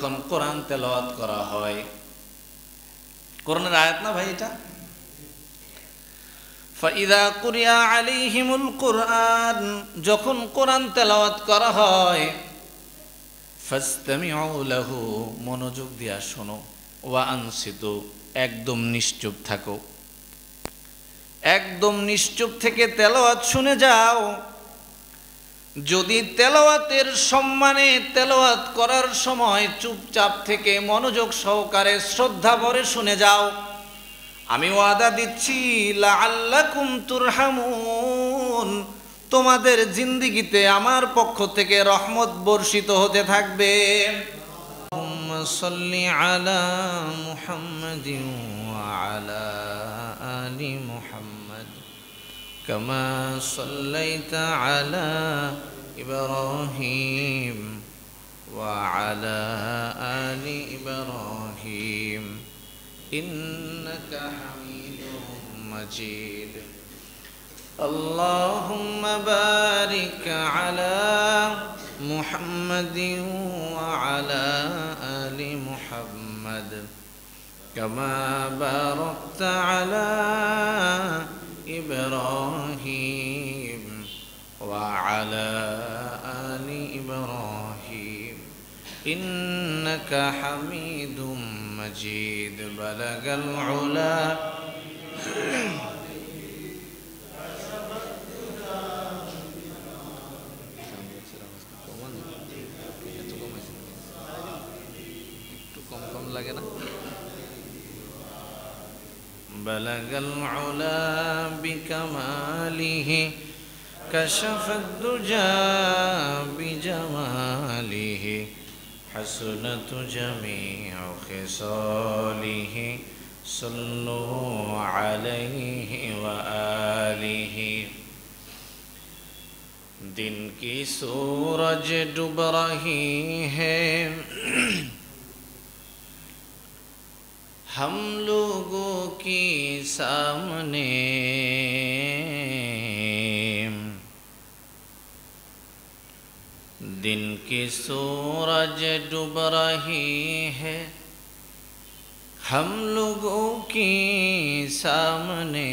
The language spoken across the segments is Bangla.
যখন কোরআন তেলাওয়াত করা হয়, কোরআনের আয়াত না ভাই এটা, ফাইদা কুরিয়া আলাইহিমুল কুরআন, যখন কোরআন তেলাওয়াত করা হয়, ফাসতামিউ লাহু, মনোযোগ দিয়া শোনো, ওয়া আনসিতু, একদম নিশ্চুপ থাকো, একদম নিশ্চুপ থেকে তেলাওয়াত শুনে যাও। যদি তেলাওয়াতের সম্মানে তেলাওয়াত করার সময় চুপচাপ থেকে মনোযোগ সহকারে শ্রদ্ধা ভরে শুনে যাও, আমি ওয়াদা দিচ্ছি লাআল্লাকুম তুরহামুন, তোমাদের জিন্দেগিতে আমার পক্ষ থেকে রহমত বর্ষিত হতে থাকবে। আল্লাহুম্মা সাল্লি আলা মুহাম্মাদিন ওয়া আলা আলি মুহাম্মাদ কামা সাল্লাইতা আলা ইব্রাহিম ওয়া আলা আলি ইব্রাহিম ইন্নাকা হামিদুম মাজিদ। اللهم بارك على محمد وعلى آل محمد كما باركت على إبراهيم وعلى آل إبراهيم إنك حميد مجيد بلغ العلا بلغ العلا بكماله كشف الدجى بجماله حسنت جميع خصاله صلوا عليه وآله। दिन की सूरज डूब रही है, हम लोगों के सामने, दिन की सूरज डूब रही है हम लोगों के सामने,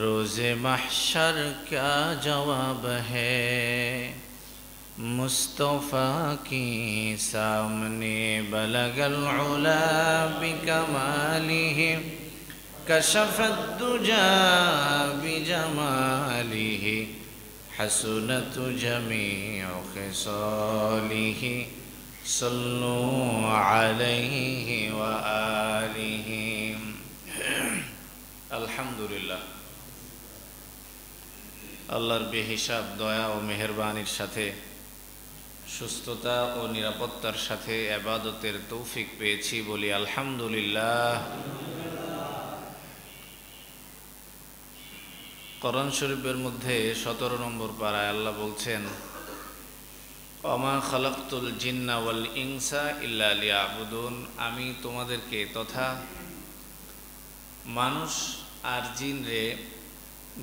रोज़े महशर क्या जवाब है मुस्तफ़ा के सामने। बलगल उला बिकमालिहि कशफत दुजा बिजमालिहि हसनत जमीउ खिसालिहि सल्लु अलैहि व आलिहि। अल्हम्दुलिल्लाह, আল্লাহর বেহিসাব দয়া ও মেহেরবানির সাথে সুস্থতা ও নিরাপত্তার সাথে ইবাদতের তৌফিক পেয়েছি, বলি আলহামদুলিল্লাহ। কোরআন শরীফের মধ্যে 17 নম্বর পারায় আল্লাহ বলছেন, ওমা খালাকতুল জিন্না ওয়াল ইনসা ইল্লা লিয়াবুদুন, আমি তোমাদেরকে তথা মানুষ আর জিন রে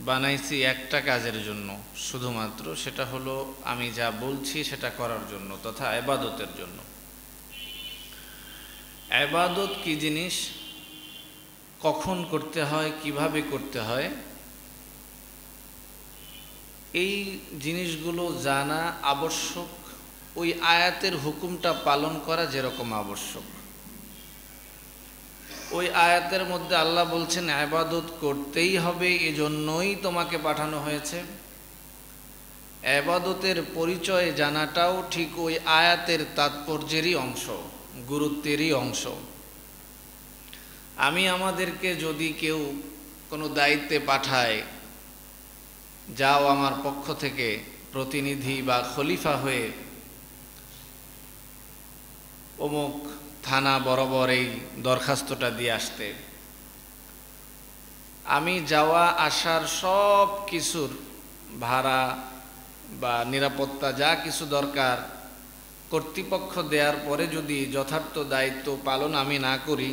বানাইছি একটা কাজের জন্য, শুধুমাত্র সেটা হলো আমি যা বলছি সেটা করার জন্য তথা ইবাদতের জন্য। ইবাদত কি জিনিস, কখন করতে হয়, কিভাবে করতে হয়, এই জিনিসগুলো জানা আবশ্যক। ওই আয়াতের হুকুমটা পালন করা যেরকম আবশ্যক, ওই আয়াতের মধ্যে আল্লাহ বলছেন ইবাদত করতেই হবে, এজন্যই তোমাকে পাঠানো হয়েছে। ইবাদতের পরিচয় জানাটাও ঠিক ওই আয়াতের তাৎপর্যেরই অংশ, গুরুত্বেরই অংশ। আমি আমাদেরকে যদি কেউ কোনো দায়িত্বে পাঠায়, যাও আমার পক্ষ থেকে প্রতিনিধি বা খলিফা হয়ে অমুক থানা বরাবর এই দরখাস্তটা দিয়ে আসতে, আমি যাওয়া আসার সব কিছুর ভাড়া বা নিরাপত্তা যা কিছু দরকার কর্তৃপক্ষ দেওয়ার পরে যদি যথার্থ দায়িত্ব পালন আমি না করি,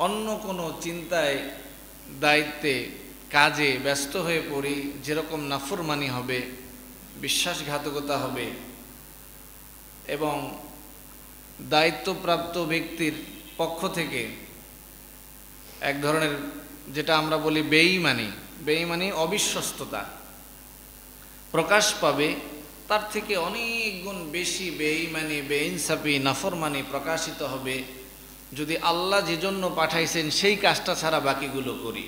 অন্য কোনো চিন্তায় দায়িত্বে কাজে ব্যস্ত হয়ে পড়ি, যেরকম নাফরমানি হবে, বিশ্বাসঘাতকতা হবে এবং দায়িত্বপ্রাপ্ত ব্যক্তির পক্ষ থেকে এক ধরনের যেটা আমরা বলি বেঈমানি অবিশ্বস্ততা প্রকাশ পাবে, তার থেকে অনেক গুণ বেশি বেঈমানি, বেইনসাফি, নাফরমানি প্রকাশিত হবে যদি আল্লাহ যে জন্য পাঠাইছেন সেই কাজটা ছাড়া বাকিগুলো করি।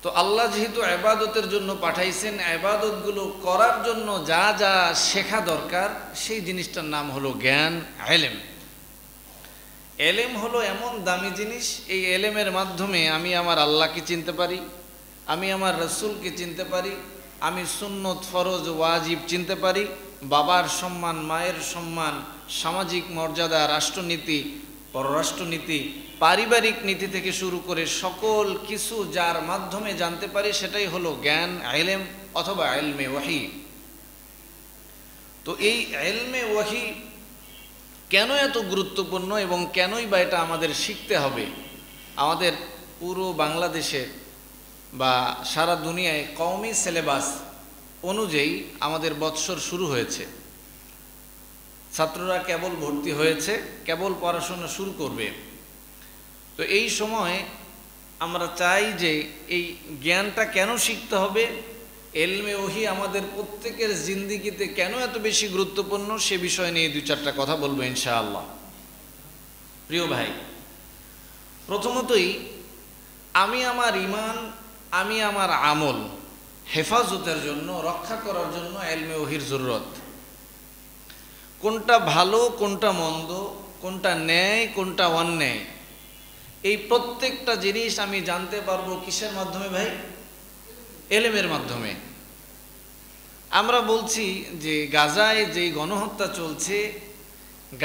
তো আল্লাহ যেহেতু ইবাদতের জন্য পাঠাইছেন, ইবাদতগুলো করার জন্য যা যা শেখা দরকার সেই জিনিসটার নাম হলো জ্ঞান, ইলম। ইলম হলো এমন দামি জিনিস, এই ইলমের মাধ্যমে আমি আমার আল্লাহকে চিনতে পারি, আমি আমার রাসূলকে চিনতে পারি, আমি সুন্নত, ফরজ, ওয়াজিব চিনতে পারি, বাবার সম্মান, মায়ের সম্মান, সামাজিক মর্যাদা, রাষ্ট্রনীতি, পররাষ্ট্রনীতি, পারিবারিক নীতি থেকে শুরু করে সকল কিছু যার মাধ্যমে জানতে পারি সেটাই হলো জ্ঞান, ইলম অথবা ইলমে ওয়াহি। তো এই ইলমে ওয়াহি কেন এত গুরুত্বপূর্ণ এবং কেনই বা এটা আমাদের শিখতে হবে? আমাদের পুরো বাংলাদেশের বা সারা দুনিয়ায় কওমি সিলেবাস অনুযায়ী আমাদের বৎসর শুরু হয়েছে, ছাত্ররা কেবল ভর্তি হয়েছে, কেবল পড়াশোনা শুরু করবে। তো এই সময় আমরা চাই যে এই জ্ঞানটা কেন শিখতে হবে, ইলমে ওহী আমাদের প্রত্যেকের জিন্দেগিতে কেন এত বেশি গুরুত্বপূর্ণ সে বিষয় নিয়ে দুই চারটা কথা বলবো ইনশাআল্লাহ। প্রিয় ভাই, প্রথমতই আমি আমার ঈমান, আমি আমার আমল হেফাজতের জন্য, রক্ষা করার জন্য ইলমে ওহীর জরুরত। কোনটা ভালো, কোনটা মন্দ, কোনটা ন্যায়, কোনটা অন্যায়, এই প্রত্যেকটা জিনিস আমি জানতে পারবো কিসের মাধ্যমে ভাই? ইলমের মাধ্যমে। আমরা বলছি যে গাজায় যেই গণহত্যা চলছে,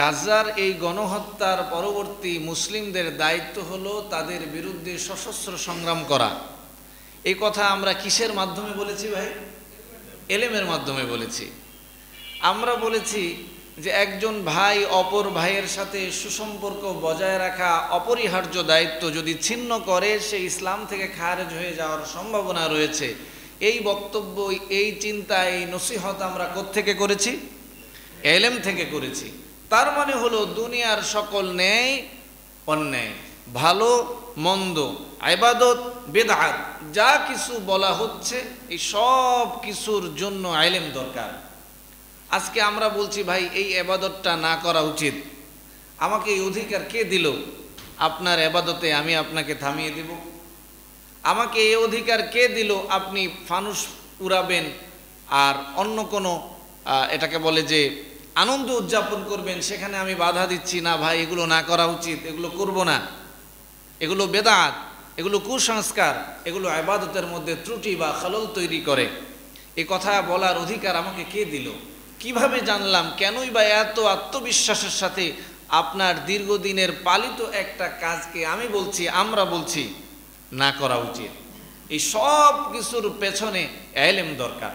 গাজার এই গণহত্যার পরবর্তী মুসলিমদের দায়িত্ব হলো তাদের বিরুদ্ধে সশস্ত্র সংগ্রাম করা। এই কথা আমরা কিসের মাধ্যমে বলেছি ভাই? ইলমের মাধ্যমে বলেছি। আমরা বলেছি যে একজন ভাই অপর ভাইয়ের সাথে সুসম্পর্ক বজায় রাখা অপরিহার্য দায়িত্ব যদি ছিন্ন করে সে ইসলাম থেকে খারেজ হয়ে যাওয়ার সম্ভাবনা রয়েছে। এই বক্তব্য, এই চিন্তা, এই নসিহত আমরা কোত্থেকে করেছি? ইলম থেকে করেছি। তার মানে হলো দুনিয়ার সকল ন্যায় অন্যায়, ভালো মন্দ, ইবাদত, বিদআত যা কিছু বলা হচ্ছে এই সব কিছুর জন্য ইলম দরকার। আজকে আমরা বলছি ভাই এই ইবাদতটা না করা উচিত, আমাকে এই অধিকার কে দিল আপনার ইবাদতে আমি আপনাকে থামিয়ে দেব? আমাকে এই অধিকার কে দিল আপনি ফানুস উড়াবেন আর অন্য কোনো এটাকে বলে যে আনন্দ উদযাপন করবেন, সেখানে আমি বাধা দিচ্ছি না ভাই এগুলো না করা উচিত, এগুলো করব না, এগুলো বেদাত, এগুলো কুসংস্কার, এগুলো ইবাদতের মধ্যে ত্রুটি বা খলল তৈরি করে। এই কথা বলার অধিকার আমাকে কে দিল? কিভাবে জানলাম? কেনই বা এত আত্মবিশ্বাসের সাথে আপনার দীর্ঘদিনের পালিত একটা কাজকে আমি বলছি, আমরা বলছি না করা উচিত? এই সব কিছুর পেছনে ইলম দরকার।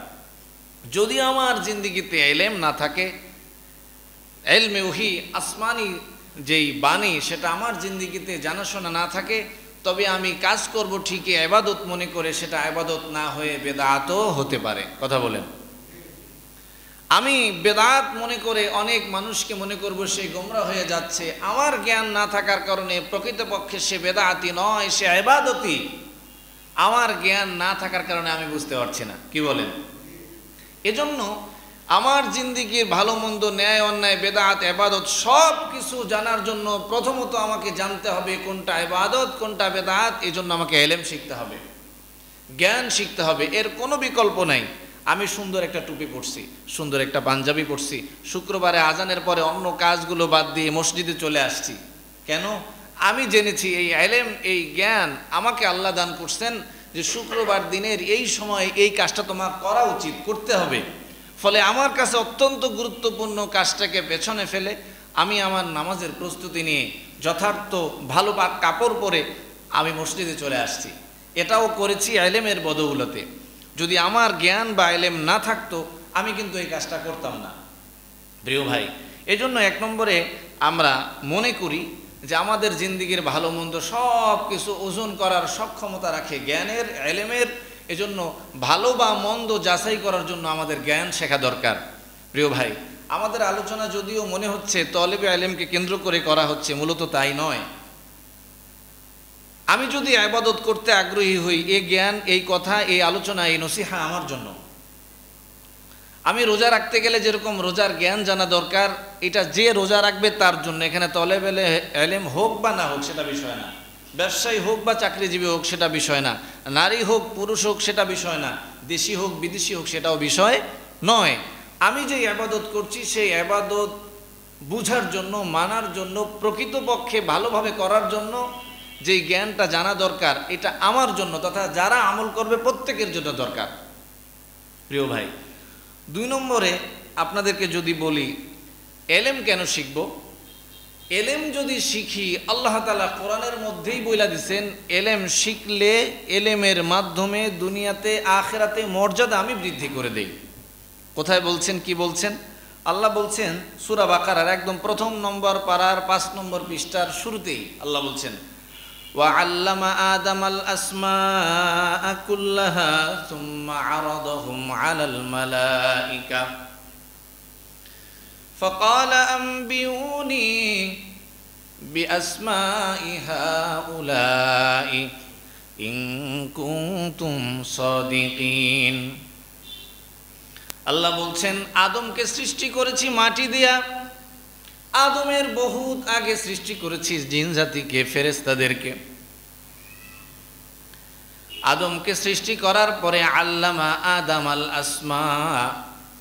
যদি আমার জিন্দেগিতে ইলম না থাকে, ইলমে ওহী আসমানি যেই বাণী সেটা আমার জিন্দেগিতে জানাশোনা না থাকে, তবে আমি কাজ করব ঠিকই ইবাদত মনে করে, সেটা ইবাদত না হয়ে বেদাতও হতে পারে। কথা বলেন। আমি বেদাত মনে করে অনেক মানুষকে মনে করব সে গোমরা হয়ে যাচ্ছে, আমার জ্ঞান না থাকার কারণে প্রকৃতপক্ষে সে বেদাতি নয়, সে ইবাদতি। আমার জ্ঞান না থাকার কারণে আমি বুঝতে পারছি না। কি বলেন? এজন্য আমার জিন্দেগির ভালো মন্দ, ন্যায় অন্যায়, বেদাত, ইবাদত সব কিছু জানার জন্য প্রথমত আমাকে জানতে হবে কোনটা ইবাদত, কোনটা বেদাত। এজন্য আমাকে ইলম শিখতে হবে, জ্ঞান শিখতে হবে, এর কোনো বিকল্প নাই। আমি সুন্দর একটা টুপি পরছি, সুন্দর একটা পাঞ্জাবি পরছি, শুক্রবারে আজানের পরে অন্য কাজগুলো বাদ দিয়ে মসজিদে চলে আসছি। কেন? আমি জেনেছি এই ইলম, এই জ্ঞান আমাকে আল্লাহ দান করছেন যে শুক্রবার দিনের এই সময় এই কাজটা তোমার করা উচিত, করতে হবে। ফলে আমার কাছে অত্যন্ত গুরুত্বপূর্ণ কাজটাকে পেছনে ফেলে আমি আমার নামাজের প্রস্তুতি নিয়ে যথার্থ ভালো কাপড় পরে আমি মসজিদে চলে আসছি। এটাও করেছি ইলমের বদৌলতে। যদি আমার জ্ঞান বা ইলম না থাকতো আমি কিন্তু এই কাজটা করতাম না। প্রিয় ভাই, এজন্য এক নম্বরে আমরা মনে করি যে আমাদের জিন্দেগির ভালো মন্দ সব কিছু ওজন করার সক্ষমতা রাখে জ্ঞানের, ইলমের এজন্য ভালো বা মন্দ যাচাই করার জন্য আমাদের জ্ঞান শেখা দরকার। প্রিয় ভাই, আমাদের আলোচনা যদিও মনে হচ্ছে তলেবে ইলমকে কেন্দ্র করে করা হচ্ছে, মূলত তাই নয়। আমি যদি ইবাদত করতে আগ্রহী হই, এই জ্ঞান, এই কথা, এই আলোচনা, এই নসিহা আমার জন্য। আমি রোজা রাখতে গেলে যেরকম রোজার জ্ঞান জানা দরকার, এটা যে রোজা রাখবে তার জন্য। এখানে তলেবে ইলম হোক বা না হোক সেটা বিষয় না, ব্যবসায়ী হোক বা চাকরিজীবী হোক সেটা বিষয় না, নারী হোক পুরুষ হোক সেটা বিষয় না, দেশি হোক বিদেশি হোক সেটাও বিষয় নয়। আমি যে ইবাদত করছি সেই ইবাদত বুঝার জন্য, মানার জন্য, প্রকৃতপক্ষে ভালোভাবে করার জন্য যেই জ্ঞানটা জানা দরকার, এটা আমার জন্য তথা যারা আমল করবে প্রত্যেকের জন্য দরকার। প্রিয় ভাই, 2 নম্বরে আপনাদেরকে যদি বলি এলেম কেন শিখব। এলেম যদি শিখি, আল্লাহ তাআলা কোরআনের মধ্যেই বইলা দিছেন, এলেম শিখলে এলেমের মাধ্যমে দুনিয়াতে আখিরাতে মর্যাদা আমি বৃদ্ধি করে দেই। কোথায় বলছেন, কি বলছেন? আল্লাহ বলছেন সূরা বাকারার একদম প্রথম নম্বর পারার 5 নম্বর পৃষ্ঠার শুরুতেই আল্লাহ বলছেন, وعلم آدم الأسماء كلها ثم عرضهم على الملائكة فقال أنبئوني بأسماء هؤلاء إن كنتم صادقين। আল্লাহ বলছেন আদমকে সৃষ্টি করেছি মাটি দিয়া, আদমের বহুত আগে সৃষ্টি করেছি জিন জাতিকে, ফেরেশতাদেরকে। আদমকে সৃষ্টি করার পরে আল্লামা আদম আল আসমা,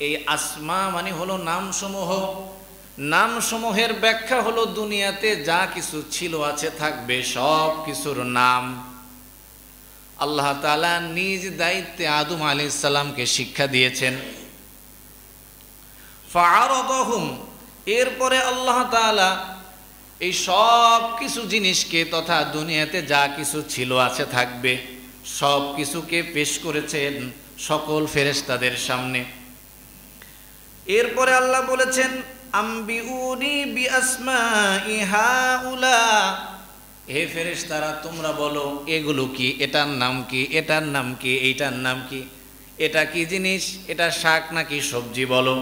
এই আসমা মানে হলো নামসমূহ। নামসমূহের ব্যাখ্যা হলো দুনিয়াতে যা কিছু ছিল, আছে, থাকবে সব কিছুর নাম। আল্লাহ তাআলা নিজ দায়িত্বে আদম আলাইহিস সালামকে শিক্ষা দিয়েছেন। ফাআরাদাহুম, এরপরে আল্লাহ তাআলা এই সব কিছু জিনিসকে তথা দুনিয়াতে যা কিছু ছিল, আছে, থাকবে সব কিছুকে পেশ করেছেন সকল ফেরেশতাদের সামনে। এরপরে আল্লাহ বলেছেন আম্বিউনি বিআসমাই হাউলা, হে ফেরেশতারা তোমরা বলো এগুলো কি, এটার নাম কি, এটার নাম কি, এইটার নাম কি, এটা কি জিনিস, এটা শাক নাকি সবজি বলো,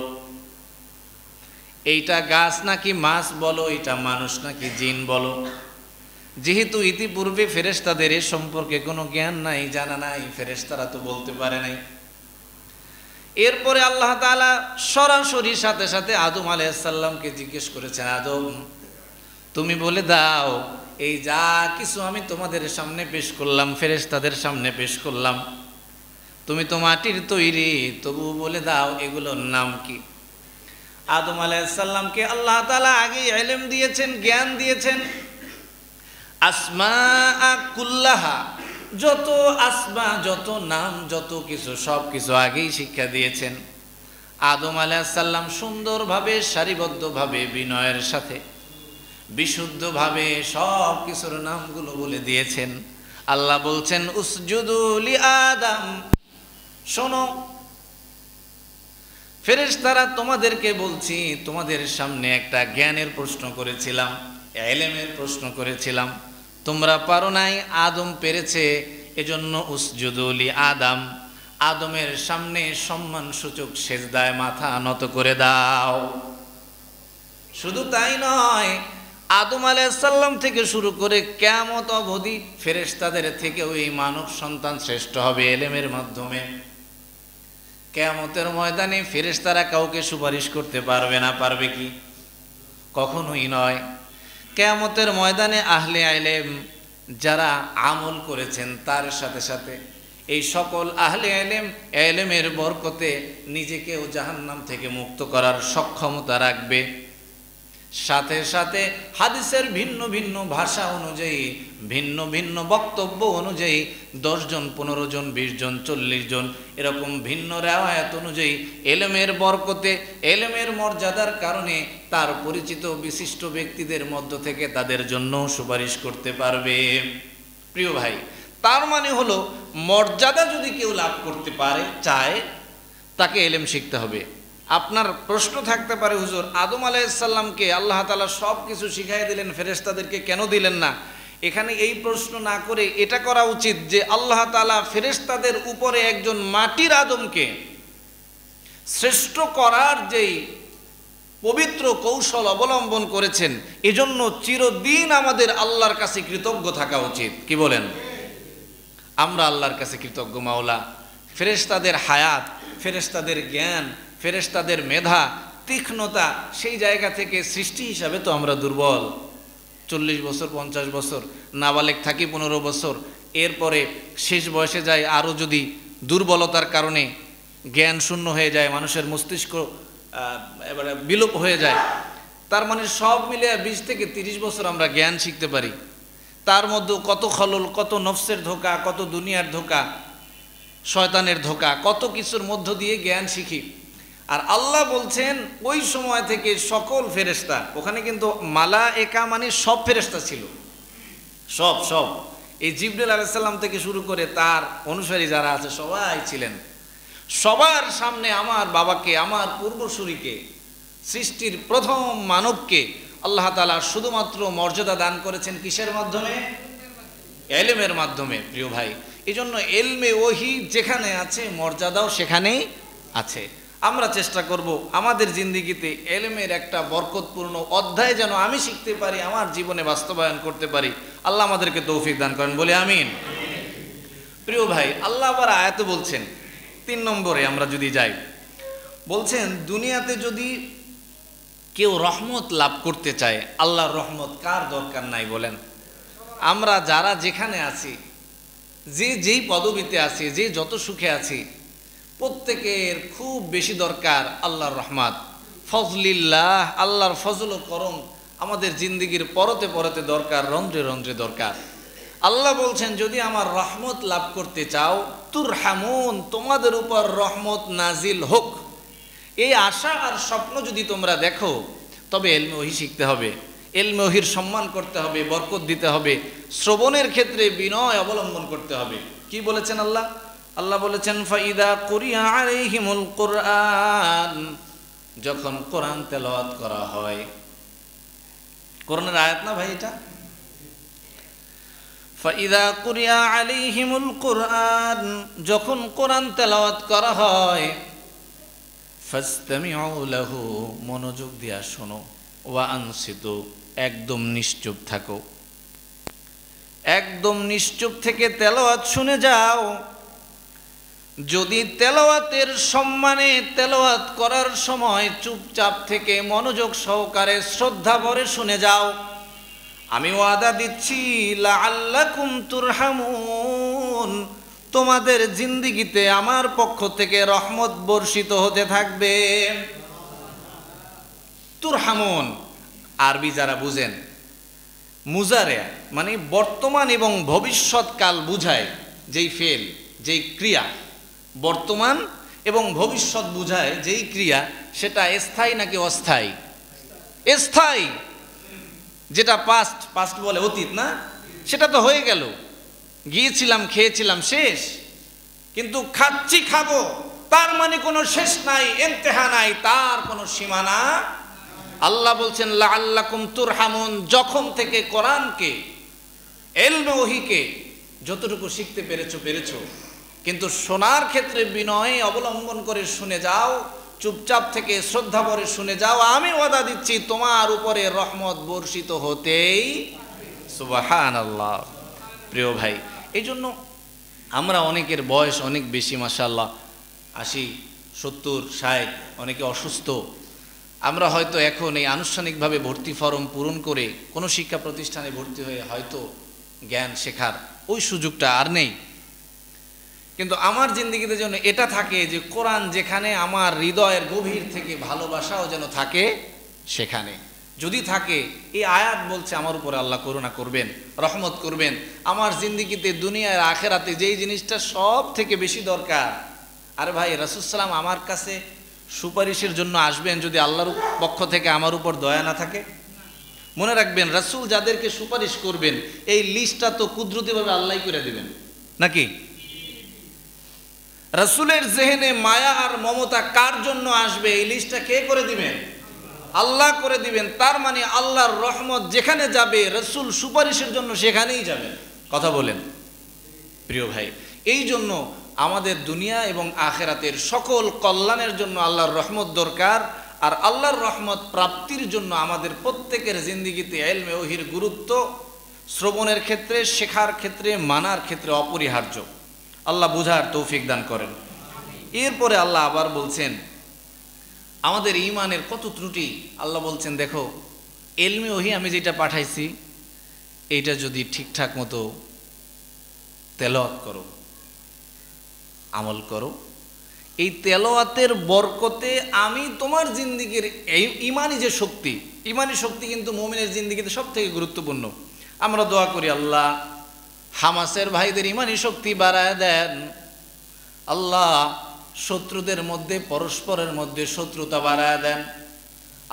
এইটা গাছ নাকি মাছ বলো, এটা মানুষ নাকি জিন বলো। যেহেতু ইতিপূর্বে ফেরেশতাদের এ সম্পর্কে কোনো জ্ঞান নাই, জানা নাই, ফেরেশতারা তো বলতে পারে নাই। এরপরে আল্লাহ তাআলা সরাসরি সাথে সাথে আদম আলাইহিস সালামকে জিজ্ঞেস করেছেন, আদম তুমি বলে দাও এই যা কিছু আমি তোমাদের সামনে পেশ করলাম, ফেরেশতাদের সামনে পেশ করলাম, তুমি তো মাটির তৈরি, তবু বলে দাও এগুলোর নাম কি। আদম আলাইহিস সালামকে আল্লাহ তাআলা আগে ইলম দিয়েছেন, জ্ঞান দিয়েছেন। আসমা কুল্লাহা, যত আসমা, যত নাম, যত কিছু সব কিছু আগেই শিক্ষা দিয়েছেন। আদম আলাইহিস সালাম সুন্দরভাবে, সারিবদ্ধভাবে, বিনয়ের সাথে, বিশুদ্ধভাবে সব কিছুর নামগুলো বলে দিয়েছেন। আল্লাহ বলছেন উসজুদু লি আদম, শোনো ফেরেশতারা তোমাদেরকে বলছি, তোমাদের সামনে একটা জ্ঞানের প্রশ্ন করেছিলাম, ইলমের প্রশ্ন করেছিলাম, তোমরা পারো নাই, আদম পেরেছে, এজন্য উসজুদু লি আদম, আদমের সামনে সম্মানসূচক সেজদায় মাথা নত করে দাও। শুধু তাই নয়, আদম আলাইহিস সালাম থেকে শুরু করে কিয়ামত অবধি ফেরেশতাদের থেকেও এই মানব সন্তান শ্রেষ্ঠ হবে ইলমের মাধ্যমে। কিয়ামতের ময়দানে ফেরেশতারা কাউকে সুপারিশ করতে পারবে না, পারবে কি? কখনোই নয়। কিয়ামতের ময়দানে আহলে ইলম যারা আমল করেছেন তার সাথে সাথে এই সকল আহলে ইলম ইলমের বরকতে নিজেকেও জাহান্নাম থেকে মুক্ত করার সক্ষমতা রাখবে। সাথে সাথে হাদিসের ভিন্ন ভিন্ন ভাষা অনুযায়ী, ভিন্ন ভিন্ন বক্তব্য অনুযায়ী 10 জন, 15 জন, 20 জন, 40 জন, এরকম ভিন্ন রিওয়ায়াত অনুযায়ী ইলমের বরকতে, ইলমের মর্যাদার কারণে তার পরিচিত বিশিষ্ট ব্যক্তিদের মধ্য থেকে তাদের জন্য সুপারিশ করতে পারবে। প্রিয় ভাই, তার মানে হলো মর্যাদা যদি কেউ লাভ করতে পারে, চায়, তাকে ইলম শিখতে হবে। আপনার প্রশ্ন থাকতে পারে, হুজুর আদম আলাইহিস সালামকে আল্লাহ তাআলা সব কিছু শিখাই দিলেন, ফেরেশতাদেরকে কেন দিলেন না? এখানে এই প্রশ্ন না করে এটা করা উচিত যে আল্লাহ তাআলা ফেরেশতাদের উপরে একজন মাটির আদমকে শ্রেষ্ঠ করার যেই পবিত্র কৌশল অবলম্বন করেছেন, এজন্য চিরদিন আমাদের আল্লাহর কাছে কৃতজ্ঞ থাকা উচিত। কি বলেন? আমরা আল্লাহর কাছে কৃতজ্ঞ। মাওলা ফেরেশতাদের হায়াত, ফেরেশতাদের জ্ঞান, ফেরেশতাদের মেধা, তীক্ষ্ণতা, সেই জায়গা থেকে সৃষ্টি হিসাবে তো আমরা দুর্বল। 40 বছর 50 বছর, নাবালেগ থাকি 15 বছর, এরপরে শেষ বয়সে যায়, আরও যদি দুর্বলতার কারণে জ্ঞান শূন্য হয়ে যায়, মানুষের মস্তিষ্ক এবারে বিলোপ হয়ে যায়, তার মানে সব মিলে 20 থেকে 30 বছর আমরা জ্ঞান শিখতে পারি। তার মধ্যে কত খলল, কত নফসের ধোঁকা, কত দুনিয়ার ধোঁকা, শয়তানের ধোঁকা, কত কিছুর মধ্য দিয়ে জ্ঞান শিখি। আর আল্লাহ বলছেন ওই সময় থেকে সকল ফেরেশতা, ওখানে কিন্তু মালায়েকা মানে সব ফেরেশতা ছিল, সব এই জিবরিল আলাইহিস সালাম থেকে শুরু করে তার অনুসারী যারা আছে সবাই ছিলেন। সবার সামনে আমার বাবাকে, আমার পূর্বসূরীকে, সৃষ্টির প্রথম মানবকে আল্লাহ তাআলা শুধুমাত্র মর্যাদা দান করেছেন কিসের মাধ্যমে? ইলমের মাধ্যমে। প্রিয় ভাই, এজন্য ইলমে ওহী যেখানে আছে মর্যাদাও সেখানেই আছে। আমরা চেষ্টা করব আমাদের জিন্দেগিতে ইলমের একটা বরকতপূর্ণ অধ্যায় যেন আমি শিখতে পারি, আমার জীবনে বাস্তবায়ন করতে পারি। আল্লাহ আমাদেরকে তৌফিক দান করেন, বলি আমিন। প্রিয় ভাই, আল্লাহ আবার আয়াতে বলছেন, 3 নম্বরে আমরা যদি যাই, বলছেন দুনিয়াতে যদি কেউ রহমত লাভ করতে চায়, আল্লাহর রহমত কার দরকার নাই বলেন? আমরা যারা যেখানে আছি, যে যেই পদবিতে আছি, যে যত সুখে আছি, প্রত্যেকের খুব বেশি দরকার আল্লাহর রহমত, ফজলিল্লাহ, আল্লাহর ফজল ও করম আমাদের জিন্দেগির পরতে পরতে দরকার, রন্ধ্রে রন্ধ্রে দরকার। আল্লাহ বলছেন যদি আমার রহমত লাভ করতে চাও, তুরহামুন, তোমাদের উপর রহমত নাজিল হোক, এই আশা আর স্বপ্ন যদি তোমরা দেখো, তবে ইলমে ওহী শিখতে হবে, ইলমে ওহীর সম্মান করতে হবে, বরকত দিতে হবে, শ্রবণের ক্ষেত্রে বিনয় অবলম্বন করতে হবে। কি বলেছেন আল্লাহ? আল্লাহ বলেছেন ফাইদা কুরিয়া আলাইহিমুল কুরআন, যখন কোরআন তেলাওয়াত করা হয়। কোরআনের আয়াত না ভাই এটা? ফাইদা কুরিয়া আলাইহিমুল কুরআন, যখন কোরআন তেলাওয়াত করা হয়, ফাসতামিউ লাহু, মনোযোগ দিয়া শোনো, ওয়া আনসিতু, একদম নিশ্চুপ থাকো, একদম নিশ্চুপ থেকে তেলাওয়াত শুনে যাও। যদি তেলাওয়াতের সম্মানে তেলাওয়াত করার সময় চুপচাপ থেকে মনোযোগ সহকারে শ্রদ্ধা ভরে শুনে যাও, আমি ওয়াদা দিচ্ছি লাআল্লাকুম তুরহামুন, তোমাদের জিন্দেগিতে আমার পক্ষ থেকে রহমত বর্ষিত হতে থাকবে। তুরহামুন আরবি যারা বুঝেন, মুজারে মানে বর্তমান এবং ভবিষ্যৎকাল বুঝায় যেই ফেল, যেই ক্রিয়া, বর্তমান এবং ভবিষ্যৎ বুঝায় যেই ক্রিয়া, সেটা স্থায়ী নাকি অস্থায়ী? স্থায়ী। যেটা পাস্ট বলে অতীত না, সেটা তো হয়ে গেল, গিয়েছিলাম, খেয়েছিলাম, শেষ। কিন্তু খাচ্ছি, খাবো, তার মানে কোনো শেষ নাই, ইন্তেহা নাই, তার কোনো সীমানা। আল্লাহ বলছেন লাআল্লাকুম তুরহামুন, যখন থেকে কোরআনকে, ইলমে ওহীকে যতটুকু শিখতে পেরেছো, কিন্তু শোনার ক্ষেত্রে বিনয় অবলম্বন করে শুনে যাও, চুপচাপ থেকে শ্রদ্ধা ভরে শুনে যাও, আমি ওয়াদা দিচ্ছি তোমার উপরে রহমত বর্ষিত হতেই। সুবহানাল্লাহ। প্রিয় ভাই, এই জন্য আমরা অনেকের বয়স অনেক বেশি, মাশাআল্লাহ, 80, 70, 60, অনেকে অসুস্থ। আমরা হয়তো এখন এই আনুষ্ঠানিকভাবে ভর্তি ফরম পূরণ করে কোনো শিক্ষা প্রতিষ্ঠানে ভর্তি হয়ে হয়তো জ্ঞান শেখার ওই সুযোগটা আর নেই। কিন্তু আমার জিন্দেগিতে যেন এটা থাকে যে কোরআন যেখানে, আমার হৃদয়ের গভীর থেকে ভালোবাসাও যেন থাকে সেখানে। যদি থাকে, এই আয়াত বলছে আমার উপরে আল্লাহ করুণা করবেন, রহমত করবেন। আমার জিন্দেগিতে দুনিয়ার আখেরাতে যেই জিনিসটা সব থেকে বেশি দরকার, আরে ভাই রাসূল সাল্লাম আমার কাছে সুপারিশের জন্য আসবেন যদি আল্লাহর পক্ষ থেকে আমার উপর দয়া না থাকে? মনে রাখবেন, রাসূল যাদেরকে সুপারিশ করবেন এই লিস্টটা তো কুদরতিভাবে আল্লাহই করে দিবেন নাকি? রাসূলের জেহেনে মায়া আর মমতা কার জন্য আসবে এই লিস্টটা কে করে দিবেন? আল্লাহ করে দিবেন। তার মানে আল্লাহর রহমত যেখানে যাবে, রাসূল সুপারিশের জন্য সেখানেই যাবেন। কথা বলেন প্রিয় ভাই। এই জন্য আমাদের দুনিয়া এবং আখেরাতের সকল কল্যাণের জন্য আল্লাহর রহমত দরকার। আর আল্লাহর রহমত প্রাপ্তির জন্য আমাদের প্রত্যেকের জিন্দিগিতে ইলমে ওহীর গুরুত্ব শ্রবণের ক্ষেত্রে, শেখার ক্ষেত্রে, মানার ক্ষেত্রে অপরিহার্য। আল্লাহ বুঝার তৌফিক দান করেন। এরপরে আল্লাহ আবার বলছেন আমাদের ঈমানের কত ত্রুটি। আল্লাহ বলছেন দেখো, ইলমে ওহী আমি যেটা পাঠাইছি এইটা যদি ঠিকঠাক মতো তেলাওয়াত করো, আমল করো, এই তেলাওয়াতের বরকতে আমি তোমার জিন্দিগির এই ইমানি যে শক্তি, ইমানি শক্তি কিন্তু মুমিনের জিন্দিগিতে সব থেকে গুরুত্বপূর্ণ। আমরা দোয়া করি আল্লাহ হামাসের ভাইদের ইমানি শক্তি বাড়ায় দেন, আল্লাহ শত্রুদের মধ্যে পরস্পরের মধ্যে শত্রুতা বাড়ায় দেন,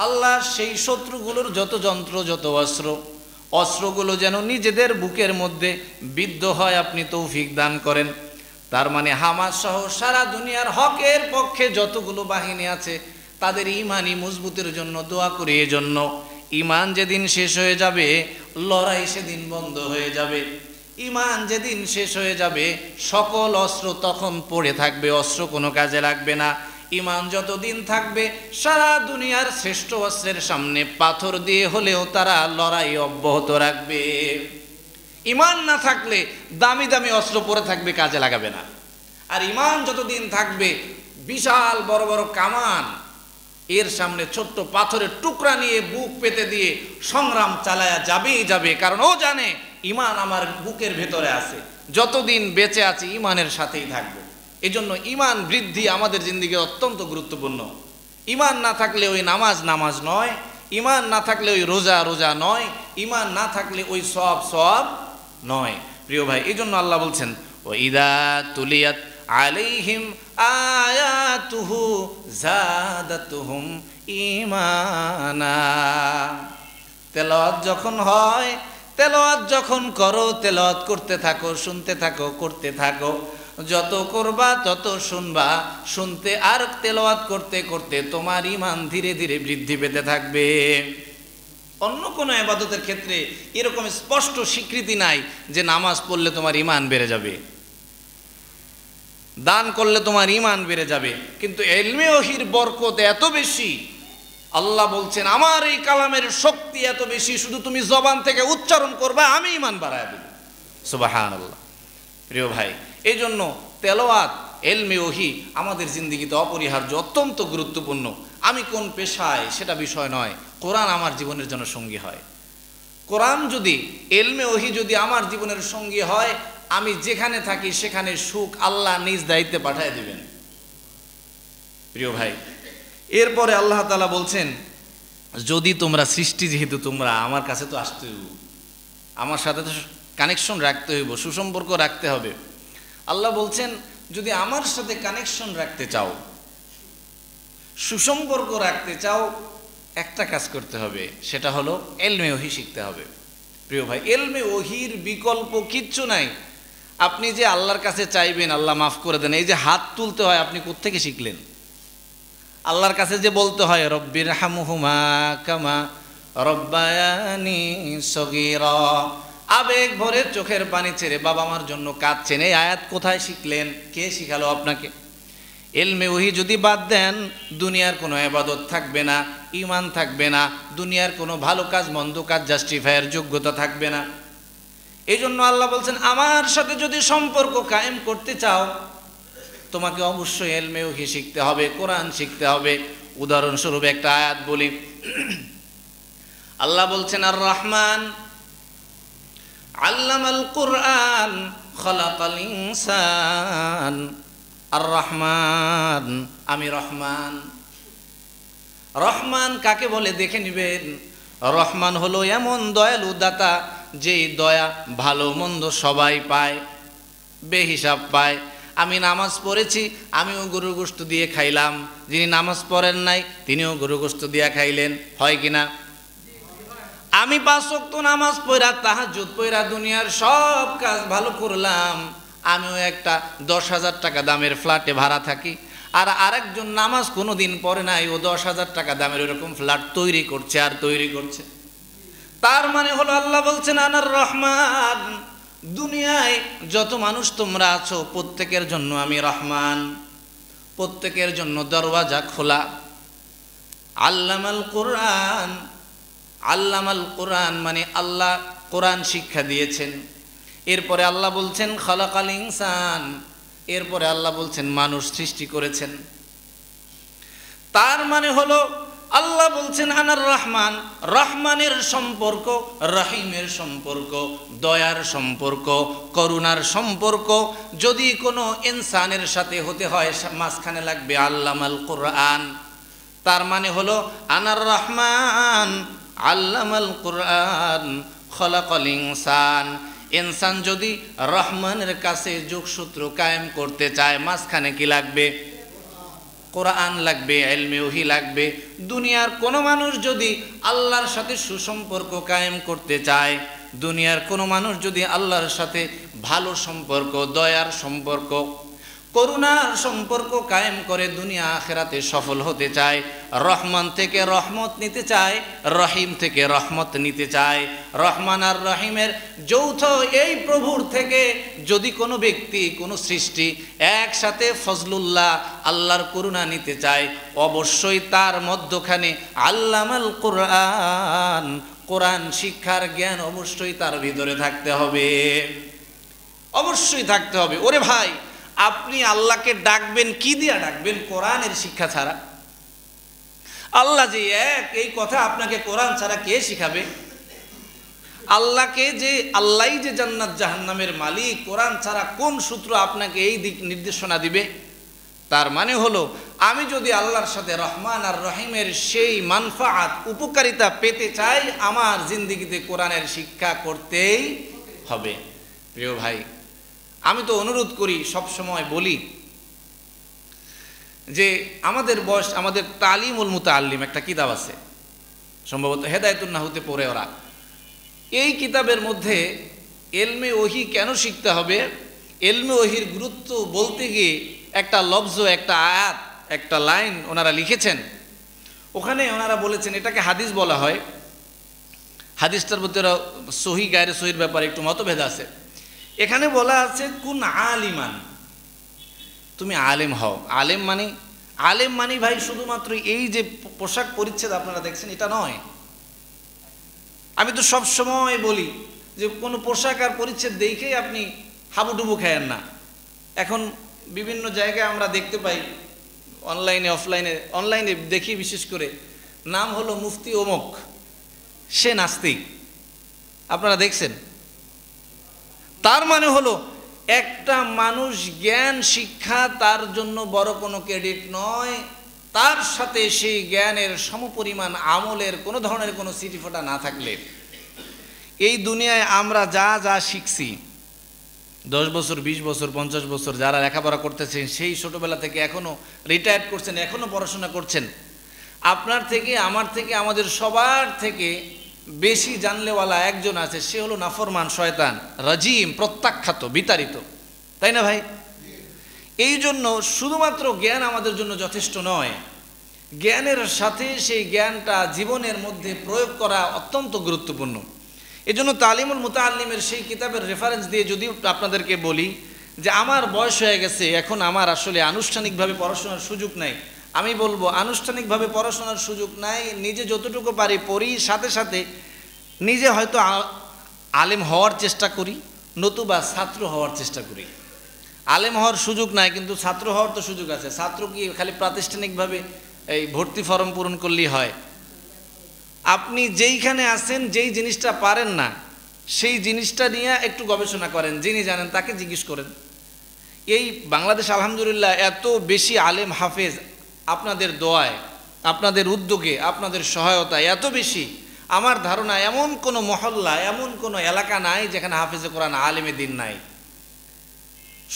আল্লাহ সেই শত্রুগুলোর যত যন্ত্র, যত অস্ত্রগুলো যেন নিজেদের বুকের মধ্যে বিদ্ধ হয়, আপনি তৌফিক দান করেন। তার মানে হামাস সহ সারা দুনিয়ার হকের পক্ষে যতগুলো বাহিনী আছে তাদের ইমানি মজবুতের জন্য দোয়া করি। এজন্য ইমান যেদিন শেষ হয়ে যাবে, লড়াই সেদিন বন্ধ হয়ে যাবে। ইমান যেদিন শেষ হয়ে যাবে, সকল অস্ত্র তখন পড়ে থাকবে, অস্ত্র কোনো কাজে লাগবে না। ইমান যতদিন থাকবে, সারা দুনিয়ার শ্রেষ্ঠ অস্ত্রের সামনে পাথর দিয়ে হলেও তারা লড়াই অব্যাহত রাখবে। ইমান না থাকলে দামি দামি অস্ত্র পরে থাকবে, কাজে লাগাবে না। আর ইমান যতদিন থাকবে, বিশাল বড় বড় কামান এর সামনে ছোট্ট পাথরের টুকরা নিয়ে বুক পেতে দিয়ে সংগ্রাম চালায়া যাবেই যাবে। কারণ ও জানে ইমান আমার বুকের ভেতরে আছে, যতদিন বেঁচে আছে ইমানের সাথেই থাকবো। এই জন্য ইমান বৃদ্ধি আমাদের জিন্দিগি অত্যন্ত গুরুত্বপূর্ণ। ইমান না থাকলে ওই নামাজ নামাজ নয়, ইমান না থাকলে ওই রোজা রোজা নয়, ইমান না থাকলে ওই সওয়াব নয় প্রিয় ভাই। এই জন্য আল্লাহ বলছেন ও ইদা তুলিয়াত আলাইহিম আয়াতুহু যাদাতুহুম ঈমানা। তেলাওয়াত যখন হয়, তেলাওয়াত যখন করো, তেলাওয়াত করতে থাকো, শুনতে থাকো, করতে থাকো, যত করবা তত শুনবা, শুনতে আর তেলাওয়াত করতে করতে তোমার ঈমান ধীরে ধীরে বৃদ্ধি পেতে থাকবে। অন্য কোনো ইবাদতের ক্ষেত্রে এরকম স্পষ্ট স্বীকৃতি নাই যে নামাজ পড়লে তোমার ঈমান বেড়ে যাবে, দান করলে তোমার ঈমান বেড়ে যাবে। কিন্তু ইলমে ওহীর বরকত এত বেশি, আল্লাহ বলছেন আমার এই কালামের শক্তি এত বেশি, শুধু তুমি জবান থেকে উচ্চারণ করবা আমি ঈমান বাড়ায় দেব। সুবহানাল্লাহ প্রিয় ভাই। এই জন্য তেলাওয়াত, ইলমে ওহী আমাদের জিন্দিগিতে অপরিহার্য, অত্যন্ত গুরুত্বপূর্ণ। আমি কোন পেশায় সেটা বিষয় নয়, কোরআন আমার জীবনের জন্য সঙ্গী হয়। কোরআন যদি, ইলমে ওহী যদি আমার জীবনের সঙ্গী হয়, আমি যেখানে থাকি সেখানে সুখ আল্লাহ নিজ দায়িত্বে পাঠিয়ে দিবেন প্রিয় ভাই। এরপরে আল্লাহ তাআলা বলছেন যদি তোমরা সৃষ্টি, যেহেতু তোমরা আমার কাছে তো আসতে হইব, আমার সাথে তো কানেকশন রাখতে হইব, সুসম্পর্ক রাখতে হবে। আল্লাহ বলছেন যদি আমার সাথে কানেকশন রাখতে চাও, সুসম্পর্ক রাখতে চাও, একটা কাজ করতে হবে, সেটা হলো ইলমে ওহী শিখতে হবে প্রিয় ভাই। ইলমে ওহীর বিকল্প কিচ্ছু নাই। আপনি যে আল্লাহর কাছে চাইবেন আল্লাহ মাফ করে দেন, এই যে হাত তুলতে হয় আপনি কোত্থেকে শিখলেন? আল্লাহর কাছে যে বলতে হয় রব্বির হামহুমা কামা রব্বায়ানি সগীরা, আবেগ ভরে চোখের পানি ছেড়ে বাবা মার জন্য কাঁদছেন, এই আয়াত কোথায় শিখলেন? কে শিখালো আপনাকে? ইলমে ওহী যদি বাদ দেন, দুনিয়ার কোনো ইবাদত থাকবে না, ঈমান থাকবে না, দুনিয়ার কোনো ভালো কাজ মন্দ কাজ জাস্টিফায়ার যোগ্যতা থাকবে না। এই জন্য আল্লাহ বলছেন আমার সাথে যদি সম্পর্ক কায়েম করতে চাও, তোমাকে অবশ্যই ইলমে ওহী শিখতে হবে, কোরআন শিখতে হবে। উদাহরণস্বরূপ একটা আয়াত বলি, আল্লাহ বলছেন আর রহমান আল্লামাল কুরআন খালাকাল ইনসান। আর রহমান, আমি রহমান। রহমান কাকে বলে দেখে নিবেন। রহমান হলো এমন দয়ালু দাতা, যেই দয়া ভালো মন্দ সবাই পায়, বেহিসাব পায়। আমি নামাজ পড়েছি, আমিও গরুর গোশত দিয়ে খাইলাম, যিনি নামাজ পড়েন নাই তিনিও গরুর গোশত দিয়ে খাইলেন, হয় কিনা? আমি 5 ওয়াক্ত নামাজ পড়া, তাহাজ্জুদ পড়া, দুনিয়ার সব কাজ ভালো করলাম, আমিও একটা 10,000 টাকা দামের ফ্ল্যাটে ভাড়া থাকি, আর আরেকজন নামাজ কোনোদিন পড়ে নাই, ও 10,000 টাকা দামের এরকম ফ্ল্যাট তৈরি করছে আর তৈরি করছে। তার মানে হলো আল্লাহ বলছেন আনার রহমান, দুনিয়ায় যত মানুষ তোমরা আছো প্রত্যেকের জন্য আমি রহমান, প্রত্যেকের জন্য দরওয়াজা খোলা। আল্লামাল কোরআন, আল্লামাল কোরআন মানে আল্লাহ কোরআন শিক্ষা দিয়েছেন। এরপরে আল্লাহ বলছেন খালাকাল ইনসান, এরপরে আল্লাহ বলছেন মানুষ সৃষ্টি করেছেন। তার মানে হলো আল্লাহ বলছেন আনার রহমান, রহমানের সম্পর্ক রহিমের সম্পর্ক, দয়ার সম্পর্ক, করুণার সম্পর্ক যদি কোনো ইনসানের সাথে হতে হয় মাঝখানে লাগবে আল্লামাল কোরআন। তার মানে হলো আনার রহমান আল্লামাল কোরআন খলাকাল ইনসান। ইনসান যদি রহমানের কাছে যোগসূত্র কায়েম করতে চায় মাঝখানে কি লাগবে? কোরআন লাগবে, ইলমে ওহী লাগবে। দুনিয়ার কোনো মানুষ যদি আল্লাহর সাথে সুসম্পর্ক কায়েম করতে চায়, দুনিয়ার কোনো মানুষ যদি আল্লাহর সাথে ভালো সম্পর্ক, দয়ার সম্পর্ক, করুণার সম্পর্ক কায়েম করে দুনিয়া আখিরাতে সফল হতে চায়, রহমান থেকে রহমত নিতে চায়, রহিম থেকে রহমত নিতে চায়, রহমান আর রহিমের যৌথ এই প্রভুর থেকে যদি কোনো ব্যক্তি, কোনো সৃষ্টি একসাথে ফজলুল্লাহ আল্লাহর করুণা নিতে চায়, অবশ্যই তার মধ্যখানে আল্লামাল কোরআন, কোরআন শিক্ষার জ্ঞান অবশ্যই তার ভিতরে থাকতে হবে, অবশ্যই থাকতে হবে। ওরে ভাই, আপনি আল্লাহকে ডাকবেন কি দিয়া ডাকবেন? কোরআনের শিক্ষা ছাড়া। আল্লাহ যে এক, এই কথা আপনাকে কোরআন ছাড়া কে শিখাবে? আল্লাহকে যে, আল্লাহই যে জান্নাত জাহান্নামের মালিক, কোরআন ছাড়া কোন সূত্র আপনাকে এই দিক নির্দেশনা দিবে? তার মানে হলো আমি যদি আল্লাহর সাথে রহমান আর রহিমের সেই মানফাআত, উপকারিতা পেতে চাই, আমার জিন্দেগিতে কোরআনের শিক্ষা করতেই হবে। প্রিয় ভাই, আমি তো অনুরোধ করি, সব সময় বলি যে আমাদের বয়স, আমাদের তালিমুল মুতাআল্লিম একটা কিতাব আছে, সম্ভবত হেদায়েতুন নাহুতে পড়ে ওরা। এই কিতাবের মধ্যে ইলমে ওহী কেন শিখতে হবে, ইলমে ওহীর গুরুত্ব বলতে গিয়ে একটা লফজ, একটা আয়াত, একটা লাইন ওনারা লিখেছেন। ওখানে ওনারা বলেছেন, এটাকে হাদিস বলা হয়, হাদিসটার মধ্যে সহি গায়রে সহির ব্যাপারে একটু মতভেদ আছে। এখানে বলা আছে কুন আলিমান, তুমি আলেম হও। আলেম মানে, আলেম মানে ভাই শুধুমাত্র এই যে পোশাক পরিচ্ছেদ আপনারা দেখছেন এটা নয়। আমি তো সব সময় বলি যে কোনো পোশাক আর পরিচ্ছেদ দেখেই আপনি হাবুডুবু খায়েন না। এখন বিভিন্ন জায়গায় আমরা দেখতে পাই, অনলাইনে অফলাইনে, অনলাইনে দেখি বিশেষ করে, নাম হলো মুফতি অমুক, সে নাস্তিক। আপনারা দেখছেন? তার মানে হলো একটা মানুষ জ্ঞান শিক্ষা তার জন্য বড় কোনো ক্রেডিট নয়, তার সাথে সেই জ্ঞানের সমপরিমাণ আমলের কোনো ধরনের কোনো সিটিফোঁটা না থাকলে। এই দুনিয়ায় আমরা যা যা শিখছি, 10 বছর 20 বছর 50 বছর যারা লেখাপড়া করতেছেন, সেই ছোটোবেলা থেকে এখনও রিটায়ার্ড করছেন, এখনও পড়াশোনা করছেন, আপনার থেকে, আমার থেকে, আমাদের সবার থেকে বেশি জানলেওয়ালা একজন আছে, সে হলো নাফরমান, শয়তান, রাজিম, প্রত্যাখ্যাত, বিতাড়িত, তাই না ভাই? এই জন্য শুধুমাত্র জ্ঞান আমাদের জন্য যথেষ্ট নয়, জ্ঞানের সাথে সেই জ্ঞানটা জীবনের মধ্যে প্রয়োগ করা অত্যন্ত গুরুত্বপূর্ণ। এজন্য তালিমুল মুতাআল্লিমের সেই কিতাবের রেফারেন্স দিয়ে যদি আপনাদেরকে বলি যে আমার বয়স হয়ে গেছে, এখন আমার আসলে আনুষ্ঠানিকভাবে পড়াশোনার সুযোগ নাই, আমি বলবো আনুষ্ঠানিকভাবে পড়াশোনার সুযোগ নাই, নিজে যতটুকু পারি পড়ি, সাথে সাথে নিজে হয়তো আলেম হওয়ার চেষ্টা করি, নতুবা ছাত্র হওয়ার চেষ্টা করি। আলেম হওয়ার সুযোগ নাই, কিন্তু ছাত্র হওয়ার তো সুযোগ আছে। ছাত্র কি খালি প্রাতিষ্ঠানিকভাবে এই ভর্তি ফর্ম পূরণ করলেই হয়? আপনি যেইখানে আছেন, যেই জিনিসটা পারেন না, সেই জিনিসটা নিয়ে একটু গবেষণা করেন, যিনি জানেন তাকে জিজ্ঞেস করেন। এই বাংলাদেশ আলহামদুলিল্লাহ এত বেশি আলেম হাফেজ, আপনাদের দোয়ায়, আপনাদের উদ্যোগে, আপনাদের সহায়তায় এত বেশি, আমার ধারণা এমন কোনো মহল্লা, এমন কোনো এলাকা নাই যেখানে হাফেজে কোরআন আলেমে দিন নাই।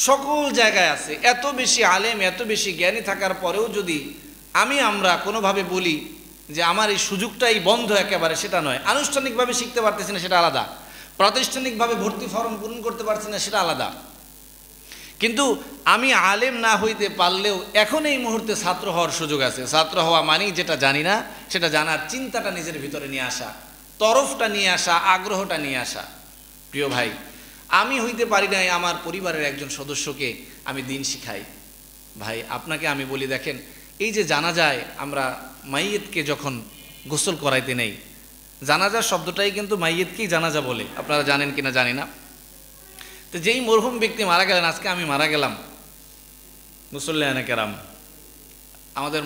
সকল জায়গায় আছে। এত বেশি আলেম, এত বেশি জ্ঞানী থাকার পরেও যদি আমরা কোনোভাবে বলি যে আমার এই সুযোগটাই বন্ধ একেবারে, সেটা নয়। আনুষ্ঠানিকভাবে শিখতে পারতেছি না, সেটা আলাদা। প্রাতিষ্ঠানিকভাবে ভর্তি ফর্ম পূরণ করতে পারছি না, সেটা আলাদা। কিন্তু আমি আলেম না হইতে পারলেও এখন এই মুহূর্তে ছাত্র হওয়ার সুযোগ আছে। ছাত্র হওয়া মানেই যেটা জানি না সেটা জানার চিন্তাটা নিজের ভিতরে নিয়ে আসা, তরফটা নিয়ে আসা, আগ্রহটা নিয়ে আসা। প্রিয় ভাই, আমি হইতে পারি নাই আমার পরিবারের একজন সদস্যকে আমি দিন শিখাই। ভাই আপনাকে আমি বলি, দেখেন এই যে জানাজায় আমরা মাইয়েতকে যখন গোসল করাইতে নেই, জানাজা শব্দটাই কিন্তু মাইয়েতকেই জানাজা বলে, আপনারা জানেন কিনা জানি না। তো যেই মরহুম ব্যক্তি মারা গেলেন, আজকে আমি মারা গেলাম, মুসল্লিয়ানে কেরাম আমাদের